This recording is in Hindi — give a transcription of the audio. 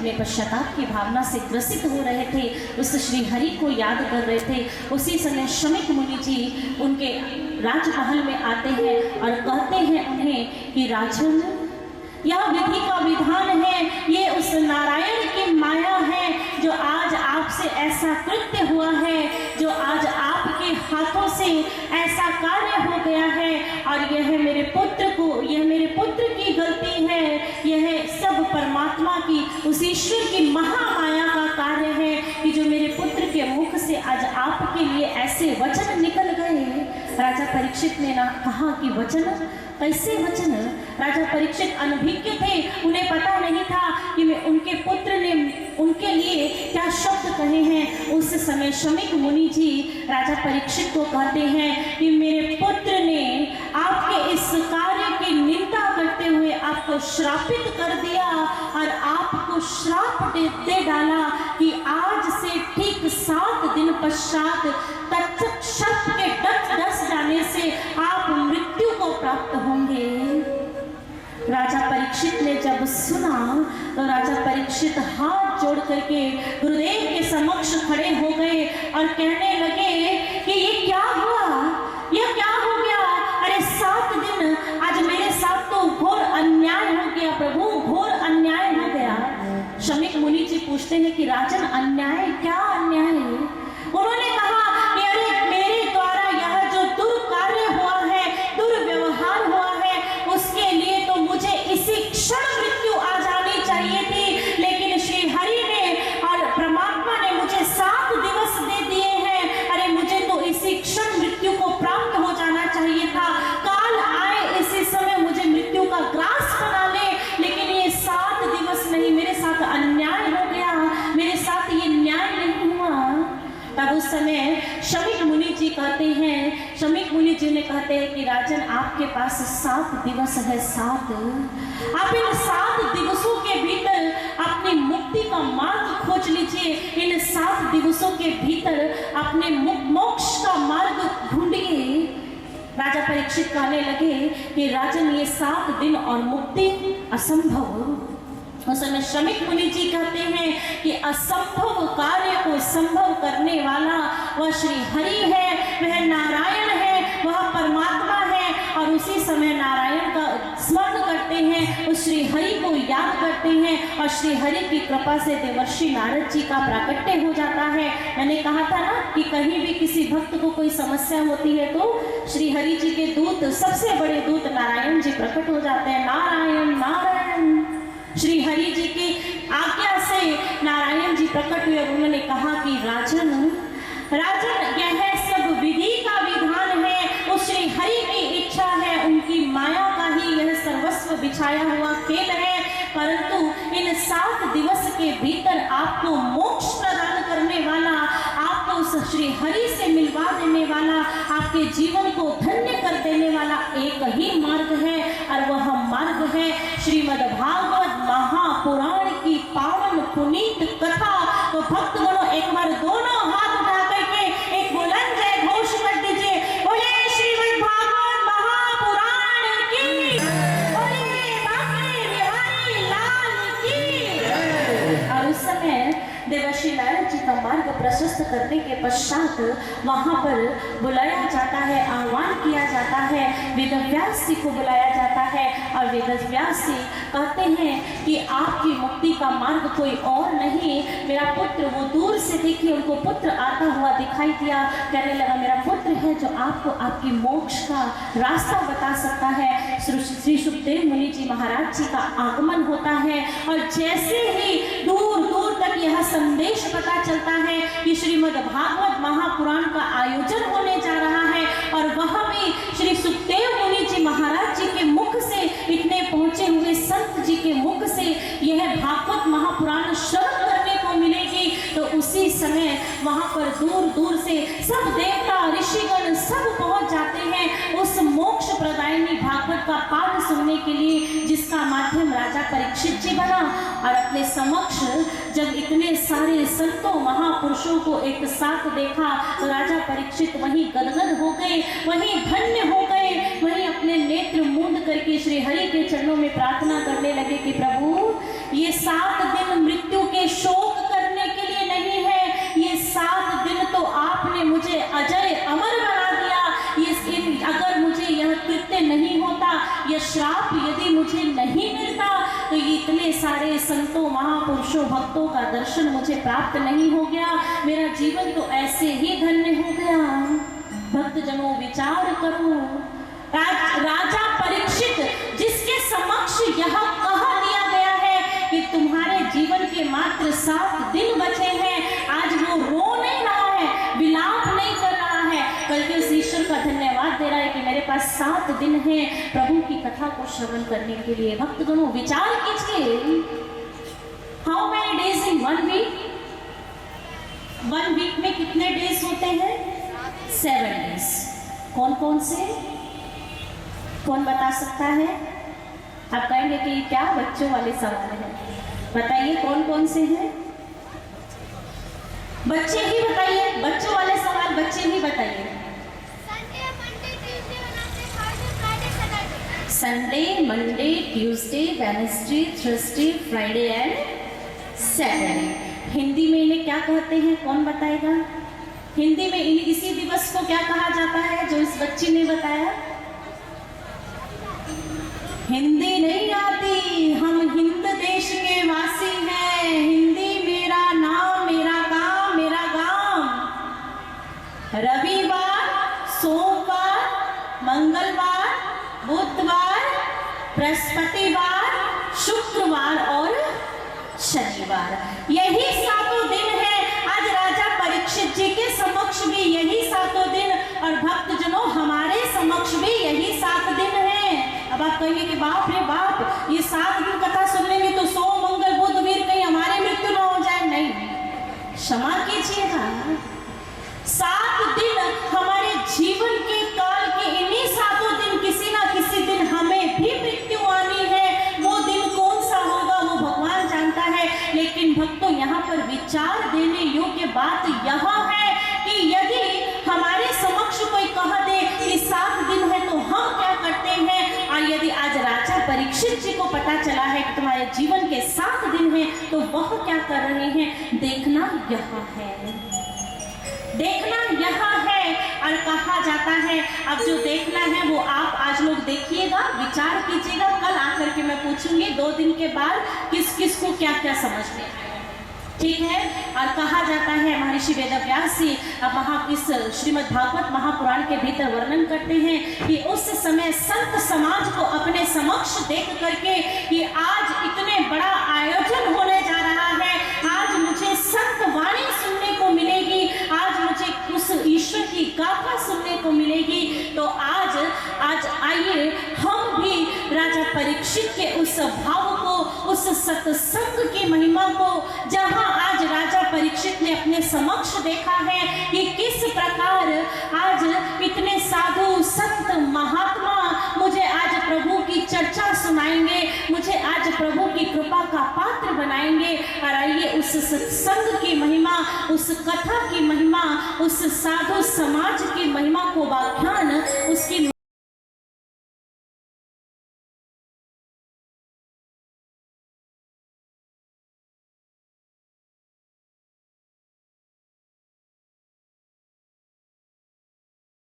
अपने पश्चाताप की भावना से ग्रसित हो रहे थे, उस श्री हरि को याद कर रहे थे, उसी समय शमीक मुनि जी उनके राजमहल में आते हैं और कहते हैं उन्हें कि राजन, यह विधि का विधान है, ये उस नारायण की माया है जो आज आपसे ऐसा कृत्य हुआ है, जो आज आपके हाथों से ऐसा कार्य हो गया है, और यह मेरे पुत्र की गलती है, यह सब परमात्मा की, उस ईश्वर की महामाया का कार्य है कि जो मेरे पुत्र के मुख से आज आपके लिए ऐसे वचन निकल गए। राजा परीक्षित ने ना कहा कि वचन, कैसे वचन? राजा परीक्षित अनभिज्ञ थे, उन्हें पता नहीं था कि मैं उनके पुत्र ने उनके लिए क्या शब्द कहे हैं। उस समय शमीक मुनि जी राजा परीक्षित को कहते हैं कि मेरे पुत्र ने आपके इस कार्य की निंदा करते हुए आपको श्रापित कर दिया और आपको श्राप दे डाला कि आज से ठीक 7 दिन पश्चात तक्षक शब्द के डस जाने से आप मृत्यु को प्राप्त होंगे। राजा परीक्षित ने जब सुना तो राजा परीक्षित हाथ जोड़ करके गुरुदेव के समक्ष खड़े हो गए और कहने लगे कि ये क्या हुआ, यह क्या हो गया? अरे 7 दिन, आज मेरे साथ तो घोर अन्याय हो गया प्रभु, घोर अन्याय हो गया। शमीक मुनि जी पूछते हैं कि राजन, अन्याय, क्या अन्याय है? उन्होंने कहा कि अरे मेरे द्वारा यह जो दुर्कार्य हुआ है, दुर्व्यवहार हुआ है, उसके लिए तो मुझे इसी क्षण मृत्यु आ जानी चाहिए थी, लेकिन श्री हरि ने और परमात्मा ने मुझे 7 दिवस दे दिए हैं। अरे मुझे तो इसी क्षण मृत्यु को प्राप्त हो जाना चाहिए था, काल आए इसी समय मुझे मृत्यु का ग्रास बना ले, लेकिन ये 7 दिवस नहीं, मेरे साथ अन्याय हो गया, मेरे साथ ये न्याय नहीं हुआ। तब उस समय शमीक मुनि जी कहते हैं, शमीक मुनि जी ने कहते हैं कि राजन, आपके पास 7 दिवस है, 7। आप इन 7 दिवसों के भीतर अपनी मुक्ति का मार्ग खोज लीजिए, इन 7 दिवसों के भीतर अपने मोक्ष का मार्ग ढूंढिए। राजा परीक्षित कहने लगे कि राजन, ये 7 दिन और मुक्ति असंभव। उस समय शमीक मुनि जी कहते हैं कि असंभव कार्य को संभव करने वाला वह श्री हरि है, वह नारायण है, वह परमात्मा है। और उसी समय नारायण का स्मरण करते हैं, उस श्री हरि को याद करते हैं और श्री हरि की कृपा से देवर्षि नारद जी का प्राकट्य हो जाता है। मैंने कहा था ना कि कहीं भी किसी भक्त को कोई समस्या होती है तो श्री हरि जी के दूत, सबसे बड़े दूत नारायण जी प्रकट हो जाते हैं। नारायण नारायण, श्री हरि जी की आज्ञा से नारायण जी प्रकट हुए और उन्होंने कहा कि राजन, यह सब विधि का विधान है, उस श्री हरि की इच्छा है, उनकी माया का ही यह सर्वस्व बिछाया हुआ खेल है, परंतु इन 7 दिवस के भीतर आपको मोक्ष प्रदान करने वाला, आपको उस श्री हरि से मिलवा देने वाला, आपके जीवन को धन्य कर देने वाला एक ही मार्ग है, और वह मार्ग है श्रीमद् भागवत महापुराण की पावन पुनीत कथा। तो भक्तगणों, एक बार दोनों हाथ उठा करके एक बुलंद जय घोष कर दीजिए, बोले श्रीमद् भागवत महापुराण की, बोले बांके बिहारी लाल की। और उस समय देवर्षि नारद जी का मार्ग प्रशस्त करने के पश्चात वहां पर बुलाया जाता है, आह्वान किया जाता है, वेदव्यास जी को बुलाया जाता है और वेदव्यास जी कहते हैं कि आपकी मुक्ति का मार्ग कोई और नहीं, मेरा पुत्र, वो दूर से देखिए उनको पुत्र आता हुआ दिखाई दिया, कहने लगा मेरा पुत्र है जो आपको आपकी मोक्ष का रास्ता बता सकता है। श्री सुखदेव मुनि जी महाराज जी का आगमन होता है और जैसे ही दूर दूर तक यह संदेश पता चलता है कि श्रीमद् भागवत महापुराण का आयोजन होने जा रहा है, और वह भी श्री सुखदेव मुनि जी महाराज जी के मुख से, इतने पहुंचे हुए संत जी के मुख से यह भागवत महापुराण श्रवण करने को मिलेगी, तो उसी समय वहां पर दूर दूर से सब देवता ऋषिगण सब पहुंच जाते हैं उस मोक्ष प्रदायिनी भागवत का पाठ सुनने के लिए, जिसका माध्यम राजा परीक्षित जी बना। और अपने समक्ष जब इतने सारे संतों महापुरुषों को एक साथ देखा तो राजा परीक्षित वहीं गदगद हो गए, वहीं धन्य हो गए, वहीं अपने नेत्र मूंद करके श्री हरि के चरणों में प्रार्थना करने लगे कि प्रभु, ये 7 दिन मृत्यु लिए, शोक करने के लिए नहीं है। ये 7 दिन तो आपने मुझे अजय अमर बना दिया। अगर मुझे यह कृत्य नहीं होता, यह श्राप यदि मुझे नहीं मिलता, तो ये इतने सारे संतों, महापुरुषों, भक्तों का दर्शन मुझे प्राप्त नहीं हो गया। मेरा जीवन तो ऐसे ही धन्य हो गया। भक्तजनों, विचार करो, राजा परीक्षित जिसके समक्ष यह कह दिया गया है कि तुम्हारे जीवन के मात्र 7 दिन बचे हैं, आज वो रो नहीं रहा है, विलाप नहीं कर रहा है, बल्कि उस ईश्वर का धन्यवाद दे रहा है कि मेरे पास 7 दिन है प्रभु की कथा को श्रवण करने के लिए। भक्तगणों, विचार कीजिए, how many days in 1 week? 1 week में कितने डेज होते हैं? 7 डेज। कौन कौन से? कौन बता सकता है? आप कहेंगे कि क्या बच्चों वाले सवाल है, बताइए कौन कौन से हैं? बच्चे ही बताइए, बच्चों वाले सवाल बच्चे ही बताइए। Sunday, Monday, Tuesday, Wednesday, Thursday, Friday and Saturday. Hindi में इन्हें क्या कहते हैं, कौन बताएगा? हिंदी में इसी दिवस को क्या कहा जाता है, जो इस बच्ची ने बताया? हिंदी नहीं आती, हम हिंद देश के वासी हैं। हिंदी मेरा नाम, मेरा काम, मेरा गांव। रविवार, सोमवार, मंगलवार, बुधवार, बृहस्पतिवार, शुक्रवार और शनिवार, यही 7 दिन है। आज राजा परीक्षित जी के समक्ष भी यही 7 दिन, और भक्तजनों हमारे समक्ष भी यही 7 दिन है। अब आप कहेंगे कि बाप रे बाप, ये 7 दिन कथा सुन लेंगे तो सोम, मंगल, बुध, वीर कहीं हमारी मृत्यु न हो जाए। नहीं, क्षमा कीजिएगा, 7 दिन हमारे जीवन के काल के, इन्हीं 7 दिन किसी ना किसी दिन हमें भी मृत्यु आनी है। वो दिन कौन सा होगा वो भगवान जानता है। लेकिन भक्तों, यहाँ पर विचार देने योग्य बात यह है कि यदि हमारे समक्ष कोई कह दे कि 7 दिन है तो हम क्या करते हैं, और यदि आज राजा परीक्षित जी को पता चला है कि तुम्हारे जीवन के 7 दिन हैं, तो वह क्या कर रहे हैं, देखना यहाँ है, देखना यहाँ है। और कहा जाता है, अब जो देखना है वो आप आज लोग देखिएगा, विचार कीजिएगा, कल आकर के मैं पूछूंगी 2 दिन के बाद किस किस को क्या क्या समझ में आया, ठीक है। और कहा जाता है, महर्षि वेदव्यास जी इस श्रीमद् भागवत महापुराण के भीतर वर्णन करते हैं कि उस समय संत समाज को अपने समक्ष देख करके कि आज इतने बड़ा आयोजन होने जा रहा है, आज मुझे संत वाणी सुनने को मिलेगी, आज मुझे उस ईश्वर की गाथा सुनने को मिलेगी। तो आज आइए हम भी राजा परीक्षित के उस भाव को, उस सत्संग की महिमा को, जहां आज राजा परीक्षित ने अपने समक्ष देखा है कि किस प्रकार आज इतने साधु संत महात्मा मुझे आज प्रभु की चर्चा सुनाएंगे, मुझे आज प्रभु की कृपा का पात्र बनाएंगे। और आइए उस सत्संग की महिमा, उस कथा की महिमा, उस साधु समाज की महिमा को व्याख्यान उसकी